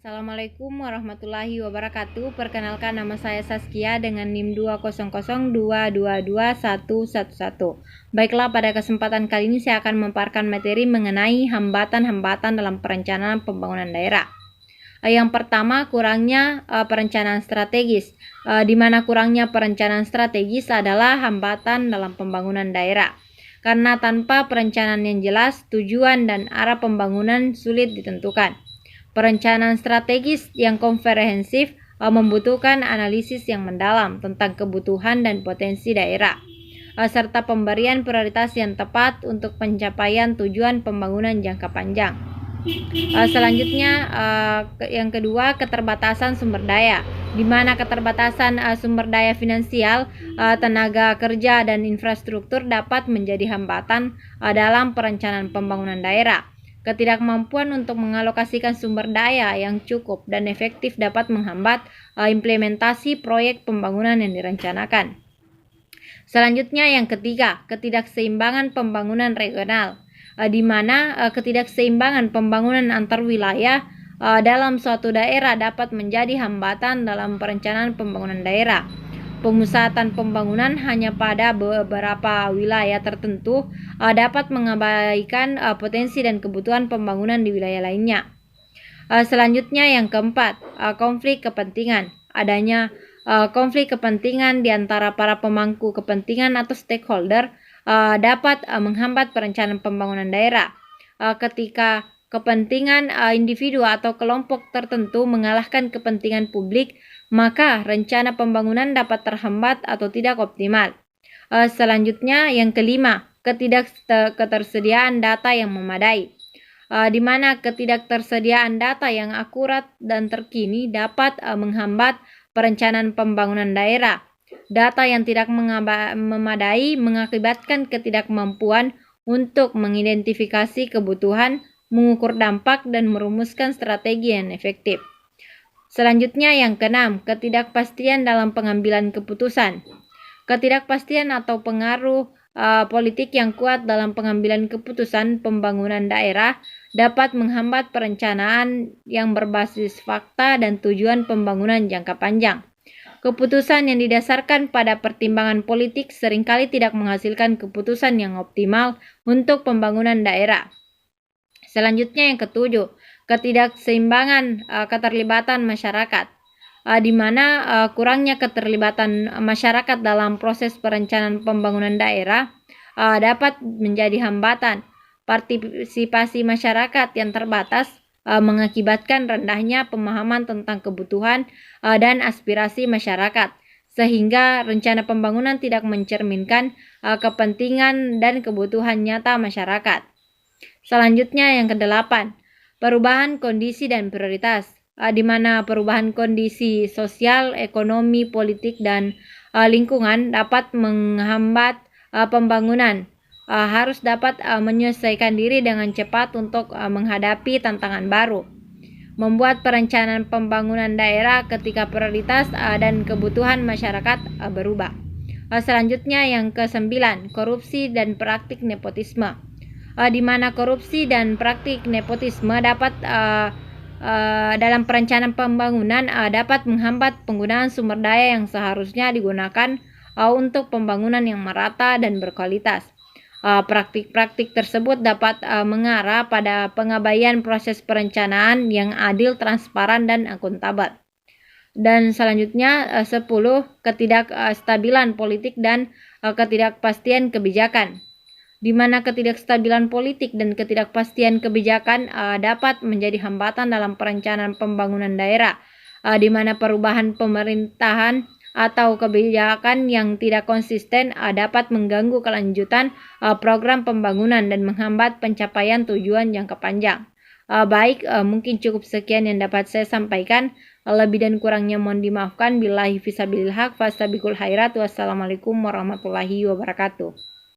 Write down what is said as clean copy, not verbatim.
Assalamualaikum warahmatullahi wabarakatuh. Perkenalkan, nama saya Saskia dengan NIM 200222111. Baiklah, pada kesempatan kali ini saya akan memaparkan materi mengenai hambatan-hambatan dalam perencanaan pembangunan daerah. Yang pertama, kurangnya perencanaan strategis. Di mana kurangnya perencanaan strategis adalah hambatan dalam pembangunan daerah. Karena tanpa perencanaan yang jelas, tujuan dan arah pembangunan sulit ditentukan. Perencanaan strategis yang komprehensif membutuhkan analisis yang mendalam tentang kebutuhan dan potensi daerah, serta pemberian prioritas yang tepat untuk pencapaian tujuan pembangunan jangka panjang. Selanjutnya, yang kedua, keterbatasan sumber daya, di mana keterbatasan sumber daya finansial, tenaga kerja, dan infrastruktur dapat menjadi hambatan dalam perencanaan pembangunan daerah. Ketidakmampuan untuk mengalokasikan sumber daya yang cukup dan efektif dapat menghambat implementasi proyek pembangunan yang direncanakan. Selanjutnya, yang ketiga, ketidakseimbangan pembangunan regional, di mana ketidakseimbangan pembangunan antar wilayah dalam suatu daerah dapat menjadi hambatan dalam perencanaan pembangunan daerah. Pemusatan pembangunan hanya pada beberapa wilayah tertentu dapat mengabaikan potensi dan kebutuhan pembangunan di wilayah lainnya. Selanjutnya, yang keempat, konflik kepentingan. Adanya konflik kepentingan di antara para pemangku kepentingan atau stakeholder dapat menghambat perencanaan pembangunan daerah. Ketika kepentingan individu atau kelompok tertentu mengalahkan kepentingan publik, maka rencana pembangunan dapat terhambat atau tidak optimal. Selanjutnya, yang kelima, ketidaktersediaan data yang memadai, di mana ketidaktersediaan data yang akurat dan terkini dapat menghambat perencanaan pembangunan daerah. Data yang tidak memadai mengakibatkan ketidakmampuan untuk mengidentifikasi kebutuhan, mengukur dampak, dan merumuskan strategi yang efektif. Selanjutnya, yang keenam, ketidakpastian dalam pengambilan keputusan. Ketidakpastian atau pengaruh politik yang kuat dalam pengambilan keputusan pembangunan daerah dapat menghambat perencanaan yang berbasis fakta dan tujuan pembangunan jangka panjang. Keputusan yang didasarkan pada pertimbangan politik seringkali tidak menghasilkan keputusan yang optimal untuk pembangunan daerah. Selanjutnya, yang ketujuh, ketidakseimbangan keterlibatan masyarakat, di mana kurangnya keterlibatan masyarakat dalam proses perencanaan pembangunan daerah dapat menjadi hambatan. Partisipasi masyarakat yang terbatas mengakibatkan rendahnya pemahaman tentang kebutuhan dan aspirasi masyarakat, sehingga rencana pembangunan tidak mencerminkan kepentingan dan kebutuhan nyata masyarakat. Selanjutnya, yang kedelapan, perubahan kondisi dan prioritas, di mana perubahan kondisi sosial, ekonomi, politik, dan lingkungan dapat menghambat pembangunan. Harus dapat menyesuaikan diri dengan cepat untuk menghadapi tantangan baru. Membuat perencanaan pembangunan daerah ketika prioritas dan kebutuhan masyarakat berubah. Selanjutnya, yang kesembilan, korupsi dan praktik nepotisme, di mana korupsi dan praktik nepotisme dapat dalam perencanaan pembangunan dapat menghambat penggunaan sumber daya yang seharusnya digunakan untuk pembangunan yang merata dan berkualitas. Praktik-praktik tersebut dapat mengarah pada pengabaian proses perencanaan yang adil, transparan, dan akuntabel. Dan selanjutnya, 10, ketidakstabilan politik dan ketidakpastian kebijakan, di mana ketidakstabilan politik dan ketidakpastian kebijakan dapat menjadi hambatan dalam perencanaan pembangunan daerah, di mana perubahan pemerintahan atau kebijakan yang tidak konsisten dapat mengganggu kelanjutan program pembangunan dan menghambat pencapaian tujuan jangka panjang. Mungkin cukup sekian yang dapat saya sampaikan. Lebih dan kurangnya mohon dimaafkan. Billahi fisabilil haq, fastabiqul khairat. Wassalamualaikum warahmatullahi wabarakatuh.